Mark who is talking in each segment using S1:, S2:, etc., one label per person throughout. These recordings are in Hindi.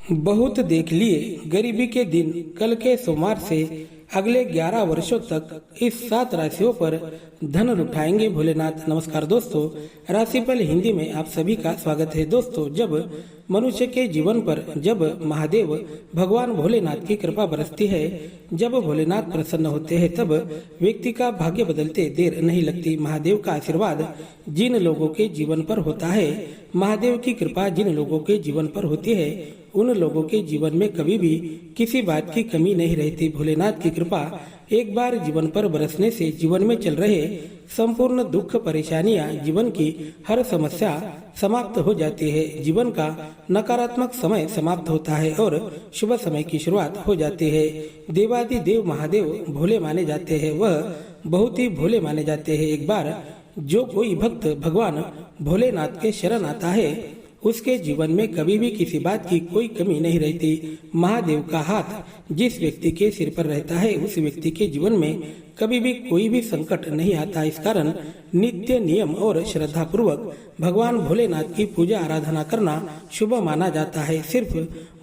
S1: बहुत देख लिए गरीबी के दिन। कल के सोमवार से अगले 11 वर्षों तक इस 7 राशियों पर धन लुटाएंगे भोलेनाथ। नमस्कार दोस्तों, राशिफल हिंदी में आप सभी का स्वागत है। दोस्तों, जब मनुष्य के जीवन पर जब महादेव भगवान भोलेनाथ की कृपा बरसती है, जब भोलेनाथ प्रसन्न होते हैं, तब व्यक्ति का भाग्य बदलते देर नहीं लगती। महादेव का आशीर्वाद जिन लोगों के जीवन पर होता है, महादेव की कृपा जिन लोगों के जीवन पर होती है, उन लोगों के जीवन में कभी भी किसी बात की कमी नहीं रहती। भोलेनाथ की कृपा एक बार जीवन पर बरसने से जीवन में चल रहे संपूर्ण दुख परेशानियां, जीवन की हर समस्या समाप्त हो जाती है। जीवन का नकारात्मक समय समाप्त होता है और शुभ समय की शुरुआत हो जाती है। देवादि देव महादेव भोले माने जाते हैं, वह बहुत ही भोले माने जाते हैं। एक बार जो कोई भक्त भगवान भोलेनाथ के शरण आता है, उसके जीवन में कभी भी किसी बात की कोई कमी नहीं रहती। महादेव का हाथ जिस व्यक्ति के सिर पर रहता है, उस व्यक्ति के जीवन में कभी भी कोई भी संकट नहीं आता। इस कारण नित्य नियम और श्रद्धा पूर्वक भगवान भोलेनाथ की पूजा आराधना करना शुभ माना जाता है। सिर्फ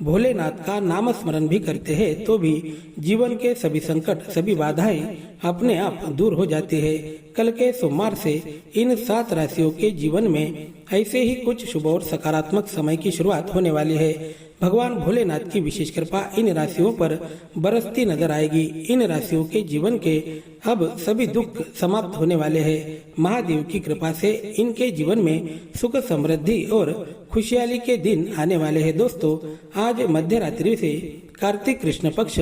S1: भोलेनाथ का नाम स्मरण भी करते हैं तो भी जीवन के सभी संकट, सभी बाधाएं अपने आप दूर हो जाती है। कल के सोमवार से इन 7 राशियों के जीवन में ऐसे ही कुछ शुभ और सकारात्मक समय की शुरुआत होने वाली है। भगवान भोलेनाथ की विशेष कृपा इन राशियों पर बरसती नजर आएगी। इन राशियों के जीवन के अब सभी दुख समाप्त होने वाले हैं। महादेव की कृपा से इनके जीवन में सुख, समृद्धि और खुशहाली के दिन आने वाले हैं। दोस्तों, आज मध्य रात्रि से कार्तिक कृष्ण पक्ष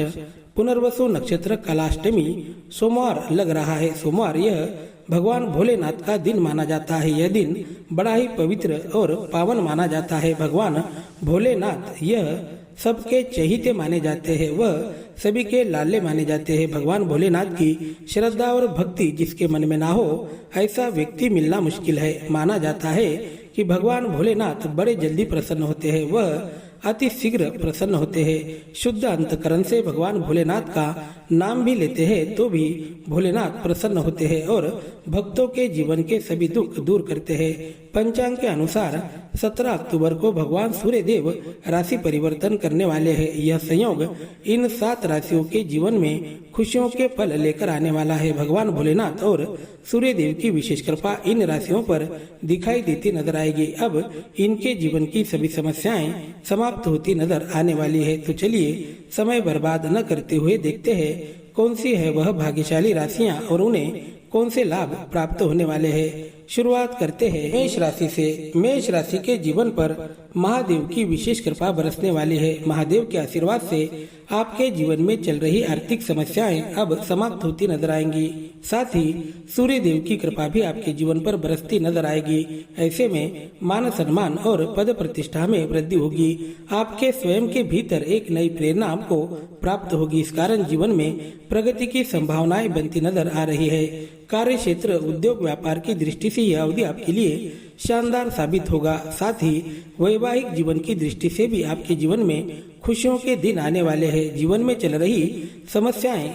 S1: पुनर्वसु नक्षत्र कलाष्टमी सोमवार लग रहा है। सोमवार यह भगवान भोलेनाथ का दिन माना जाता है। यह दिन बड़ा ही पवित्र और पावन माना जाता है। भगवान भोलेनाथ यह सबके चहेते माने जाते हैं, वह सभी के लाले माने जाते हैं। भगवान भोलेनाथ की श्रद्धा और भक्ति जिसके मन में ना हो, ऐसा व्यक्ति मिलना मुश्किल है। माना जाता है कि भगवान भोलेनाथ बड़े जल्दी प्रसन्न होते हैं, वह अति शीघ्र प्रसन्न होते हैं। शुद्ध अंतकरण से भगवान भोलेनाथ का नाम भी लेते हैं तो भी भोलेनाथ प्रसन्न होते हैं और भक्तों के जीवन के सभी दुख दूर करते हैं। पंचांग के अनुसार 17 अक्टूबर को भगवान सूर्य देव राशि परिवर्तन करने वाले हैं। यह संयोग इन 7 राशियों के जीवन में खुशियों के पल लेकर आने वाला है। भगवान भोलेनाथ और सूर्य देव की विशेष कृपा इन राशियों पर दिखाई देती नजर आएगी। अब इनके जीवन की सभी समस्याएं समाप्त होती नजर आने वाली है। तो चलिए समय बर्बाद न करते हुए देखते हैं कौन सी है वह भाग्यशाली राशियां और उन्हें कौन से लाभ प्राप्त होने वाले हैं। शुरुआत करते हैं मेष राशि से। मेष राशि के जीवन पर महादेव की विशेष कृपा बरसने वाली है। महादेव के आशीर्वाद से आपके जीवन में चल रही आर्थिक समस्याएं अब समाप्त होती नजर आएंगी। साथ ही सूर्य देव की कृपा भी आपके जीवन पर बरसती नजर आएगी। ऐसे में मान सम्मान और पद प्रतिष्ठा में वृद्धि होगी। आपके स्वयं के भीतर एक नई प्रेरणा आपको प्राप्त होगी। इस कारण जीवन में प्रगति की संभावनाएं बनती नजर आ रही है। कार्य क्षेत्र, उद्योग, व्यापार की दृष्टि से यह अवधि आपके लिए शानदार साबित होगा। साथ ही वैवाहिक जीवन की दृष्टि से भी आपके जीवन में खुशियों के दिन आने वाले हैं। जीवन में चल रही समस्याएं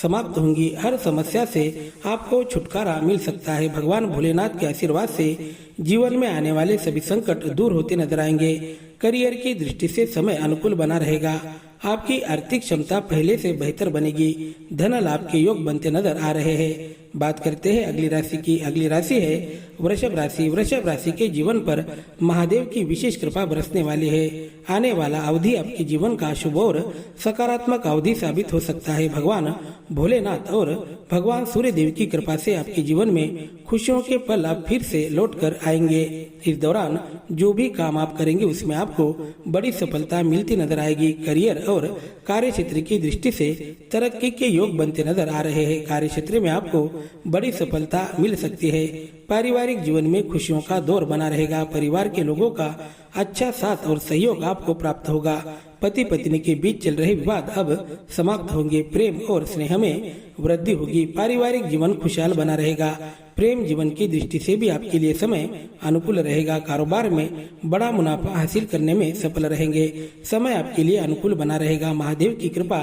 S1: समाप्त होंगी। हर समस्या से आपको छुटकारा मिल सकता है। भगवान भोलेनाथ के आशीर्वाद से जीवन में आने वाले सभी संकट दूर होते नजर आएंगे। करियर की दृष्टि से समय अनुकूल बना रहेगा। आपकी आर्थिक क्षमता पहले से बेहतर बनेगी। धन लाभ के योग बनते नजर आ रहे हैं। बात करते हैं अगली राशि की। अगली राशि है वृषभ राशि। वृषभ राशि के जीवन पर महादेव की विशेष कृपा बरसने वाली है। आने वाला अवधि आपके जीवन का शुभ और सकारात्मक अवधि साबित हो सकता है। भगवान भोलेनाथ और भगवान सूर्य देव की कृपा से आपके जीवन में खुशियों के पल अब फिर से लौट कर आएंगे। इस दौरान जो भी काम आप करेंगे उसमें आपको बड़ी सफलता मिलती नजर आएगी। करियर और कार्य क्षेत्र की दृष्टि से तरक्की के योग बनते नजर आ रहे हैं। कार्य क्षेत्र में आपको बड़ी सफलता मिल सकती है। पारिवारिक जीवन में खुशियों का दौर बना रहेगा। परिवार के लोगों का अच्छा साथ और सहयोग आपको प्राप्त होगा। पति पत्नी के बीच चल रहे विवाद अब समाप्त होंगे। प्रेम और स्नेह में वृद्धि होगी। पारिवारिक जीवन खुशहाल बना रहेगा। प्रेम जीवन की दृष्टि से भी आपके लिए समय अनुकूल रहेगा। कारोबार में बड़ा मुनाफा हासिल करने में सफल रहेंगे। समय आपके लिए अनुकूल बना रहेगा। महादेव की कृपा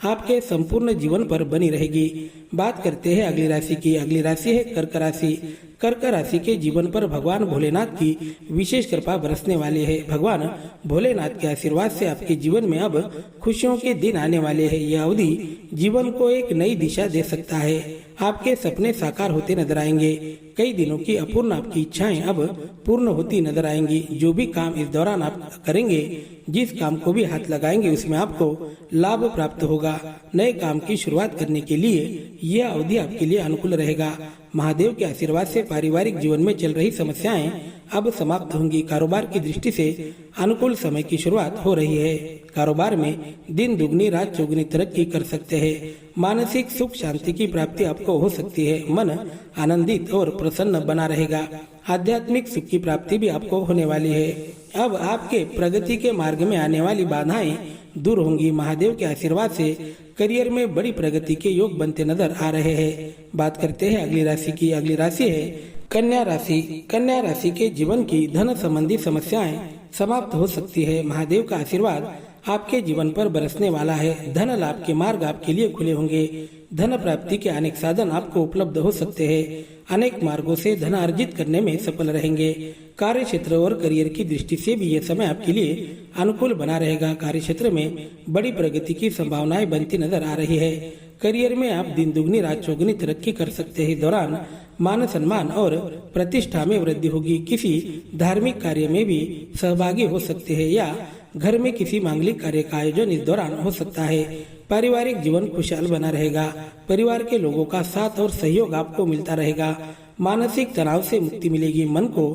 S1: आपके संपूर्ण जीवन पर बनी रहेगी। बात करते हैं अगली राशि की। अगली राशि है कर्क राशि। कर्क राशि के जीवन पर भगवान भोलेनाथ की विशेष कृपा बरसने वाली है। भगवान भोलेनाथ के आशीर्वाद से आपके जीवन में अब खुशियों के दिन आने वाले हैं। यह अवधि जीवन को एक नई दिशा दे सकता है। आपके सपने साकार होते नजर आएंगे। कई दिनों की अपूर्ण आपकी इच्छाएं अब पूर्ण होती नजर आएंगी। जो भी काम इस दौरान आप करेंगे, जिस काम को भी हाथ लगाएंगे, उसमें आपको लाभ प्राप्त होगा। नए काम की शुरुआत करने के लिए यह अवधि आपके लिए अनुकूल रहेगा। महादेव के आशीर्वाद से पारिवारिक जीवन में चल रही समस्याएं अब समाप्त होंगी। कारोबार की दृष्टि से अनुकूल समय की शुरुआत हो रही है। कारोबार में दिन दुगनी रात चौगुनी तरक्की कर सकते हैं। मानसिक सुख शांति की प्राप्ति आपको हो सकती है। मन आनंदित और प्रसन्न बना रहेगा। आध्यात्मिक सुख की प्राप्ति भी आपको होने वाली है। अब आपके प्रगति के मार्ग में आने वाली बाधाएं दूर होंगी। महादेव के आशीर्वाद से करियर में बड़ी प्रगति के योग बनते नजर आ रहे हैं। बात करते हैं अगली राशि की। अगली राशि है कन्या राशि। कन्या राशि के जीवन की धन संबंधी समस्याएं समाप्त हो सकती है। महादेव का आशीर्वाद आपके जीवन पर बरसने वाला है। धन लाभ के मार्ग आपके लिए खुले होंगे। धन प्राप्ति के अनेक साधन आपको उपलब्ध हो सकते हैं। अनेक मार्गों से धन अर्जित करने में सफल रहेंगे। कार्य क्षेत्र और करियर की दृष्टि से भी यह समय आपके लिए अनुकूल बना रहेगा। कार्य क्षेत्र में बड़ी प्रगति की संभावनाएं बनती नजर आ रही है। करियर में आप दिन दुगनी रात चौगुनी तरक्की कर सकते हैं। दौरान मान सम्मान और प्रतिष्ठा में वृद्धि होगी। किसी धार्मिक कार्य में भी सहभागी हो सकते हैं या घर में किसी मांगलिक कार्य का आयोजन इस दौरान हो सकता है। पारिवारिक जीवन खुशहाल बना रहेगा। परिवार के लोगों का साथ और सहयोग आपको मिलता रहेगा। मानसिक तनाव से मुक्ति मिलेगी। मन को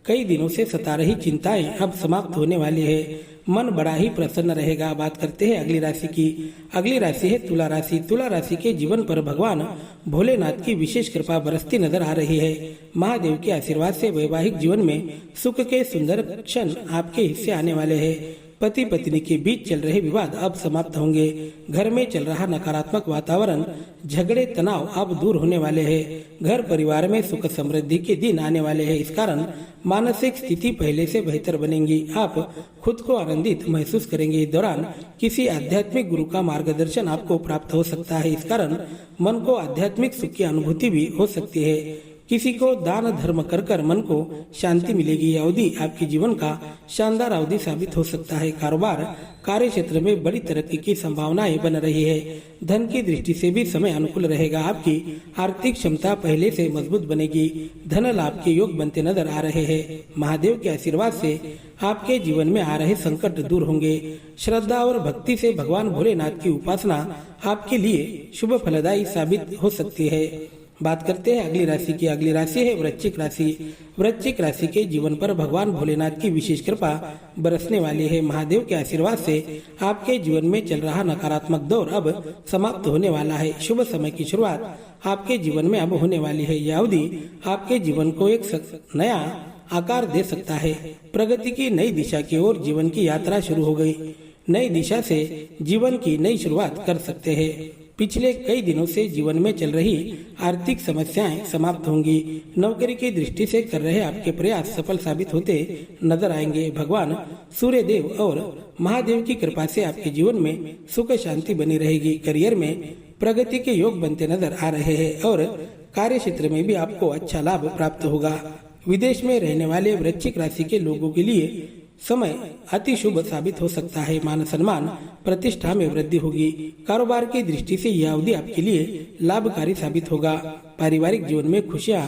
S1: कई दिनों से सता रही चिंताएं अब समाप्त होने वाली है। मन बड़ा ही प्रसन्न रहेगा। बात करते हैं अगली राशि की। अगली राशि है तुला राशि। तुला राशि के जीवन पर भगवान भोलेनाथ की विशेष कृपा बरसती नजर आ रही है। महादेव के आशीर्वाद से वैवाहिक जीवन में सुख के सुंदर क्षण आपके हिस्से आने वाले हैं। पति पत्नी के बीच चल रहे विवाद अब समाप्त होंगे। घर में चल रहा नकारात्मक वातावरण, झगड़े, तनाव अब दूर होने वाले हैं। घर परिवार में सुख समृद्धि के दिन आने वाले हैं। इस कारण मानसिक स्थिति पहले से बेहतर बनेगी। आप खुद को आनंदित महसूस करेंगे। इस दौरान किसी आध्यात्मिक गुरु का मार्गदर्शन आपको प्राप्त हो सकता है। इस कारण मन को आध्यात्मिक सुख की अनुभूति भी हो सकती है। किसी को दान धर्म कर कर मन को शांति मिलेगी। यह अवधि आपके जीवन का शानदार अवधि साबित हो सकता है। कारोबार कार्य क्षेत्र में बड़ी तरक्की की संभावनाएं बन रही है। धन की दृष्टि से भी समय अनुकूल रहेगा। आपकी आर्थिक क्षमता पहले से मजबूत बनेगी। धन लाभ के योग बनते नजर आ रहे हैं। महादेव के आशीर्वाद से आपके जीवन में आ रहे संकट दूर होंगे। श्रद्धा और भक्ति से भगवान भोलेनाथ की उपासना आपके लिए शुभ फलदायी साबित हो सकती है। बात करते हैं अगली राशि की। अगली राशि है वृश्चिक राशि। वृश्चिक राशि के जीवन पर भगवान भोलेनाथ की विशेष कृपा बरसने वाली है। महादेव के आशीर्वाद से आपके जीवन में चल रहा नकारात्मक दौर अब समाप्त होने वाला है। शुभ समय की शुरुआत आपके जीवन में अब होने वाली है। यह अवधि आपके जीवन को एक नया आकार दे सकता है। प्रगति की नई दिशा की ओर जीवन की यात्रा शुरू हो गई। नई दिशा से जीवन की नई शुरुआत कर सकते हैं। पिछले कई दिनों से जीवन में चल रही आर्थिक समस्याएं समाप्त होंगी। नौकरी की दृष्टि से कर रहे आपके प्रयास सफल साबित होते नजर आएंगे। भगवान सूर्य देव और महादेव की कृपा से आपके जीवन में सुख शांति बनी रहेगी। करियर में प्रगति के योग बनते नजर आ रहे हैं और कार्य क्षेत्र में भी आपको अच्छा लाभ प्राप्त होगा। विदेश में रहने वाले वृश्चिक राशि के लोगों के लिए समय अति शुभ साबित हो सकता है। मान सम्मान प्रतिष्ठा में वृद्धि होगी। कारोबार की दृष्टि से यह अवधि आपके लिए लाभकारी साबित होगा। पारिवारिक जीवन में खुशियां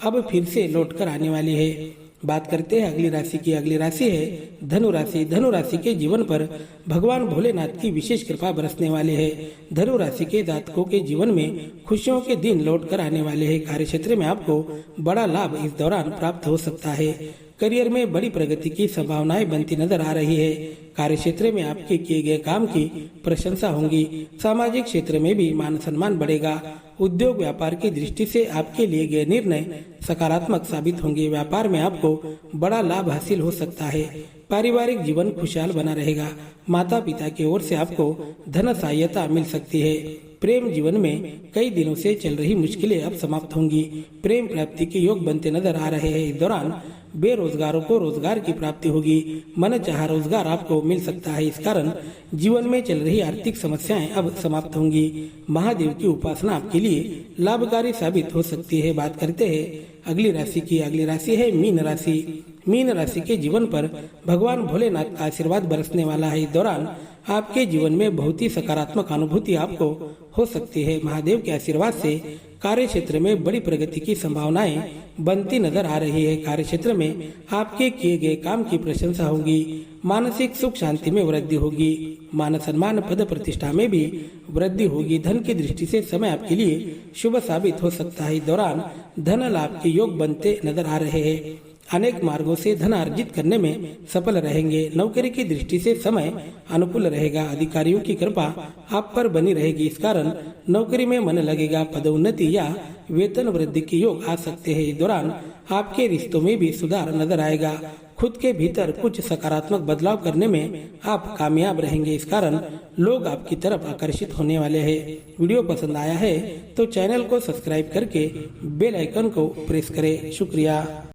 S1: अब फिर से लौटकर आने वाली है। बात करते हैं अगली राशि की। अगली राशि है धनु राशि। धनु राशि के जीवन पर भगवान भोलेनाथ की विशेष कृपा बरसने वाले है। धनु राशि के जातकों के जीवन में खुशियों के दिन लौटकर आने वाले हैं। कार्य क्षेत्र में आपको बड़ा लाभ इस दौरान प्राप्त हो सकता है। करियर में बड़ी प्रगति की संभावनाएं बनती नजर आ रही है। कार्य क्षेत्र में आपके किए गए काम की प्रशंसा होगी। सामाजिक क्षेत्र में भी मान सम्मान बढ़ेगा। उद्योग व्यापार की दृष्टि से आपके लिए गए निर्णय सकारात्मक साबित होंगे। व्यापार में आपको बड़ा लाभ हासिल हो सकता है। पारिवारिक जीवन खुशहाल बना रहेगा। माता पिता की ओर से आपको धन सहायता मिल सकती है। प्रेम जीवन में कई दिनों से चल रही मुश्किलें अब समाप्त होंगी। प्रेम प्राप्ति के योग बनते नजर आ रहे हैं। इस दौरान बेरोजगारों को रोजगार की प्राप्ति होगी। मन चाहा रोजगार आपको मिल सकता है। इस कारण जीवन में चल रही आर्थिक समस्याएं अब समाप्त होंगी। महादेव की उपासना आपके लिए लिए लाभकारी साबित हो सकती है। बात करते हैं अगली राशि की। अगली राशि है मीन राशि। मीन राशि के जीवन पर भगवान भोलेनाथ का आशीर्वाद बरसने वाला है। इस दौरान आपके जीवन में बहुत ही सकारात्मक अनुभूति आपको हो सकती है। महादेव के आशीर्वाद से कार्य क्षेत्र में बड़ी प्रगति की संभावनाएं बनती नजर आ रही है। कार्य क्षेत्र में आपके किए गए काम की प्रशंसा होगी। मानसिक सुख शांति में वृद्धि होगी। मान सम्मान पद प्रतिष्ठा में भी वृद्धि होगी। धन की दृष्टि से समय आपके लिए शुभ साबित हो सकता है। इस दौरान धन लाभ के योग बनते नजर आ रहे हैं। अनेक मार्गों से धन अर्जित करने में सफल रहेंगे। नौकरी की दृष्टि से समय अनुकूल रहेगा। अधिकारियों की कृपा आप पर बनी रहेगी। इस कारण नौकरी में मन लगेगा। पदोन्नति या वेतन वृद्धि के योग आ सकते हैं। इस दौरान आपके रिश्तों में भी सुधार नजर आएगा। खुद के भीतर कुछ सकारात्मक बदलाव करने में आप कामयाब रहेंगे। इस कारण लोग आपकी तरफ आकर्षित होने वाले हैं। वीडियो पसंद आया है तो चैनल को सब्सक्राइब करके बेल आइकन को प्रेस करें। शुक्रिया।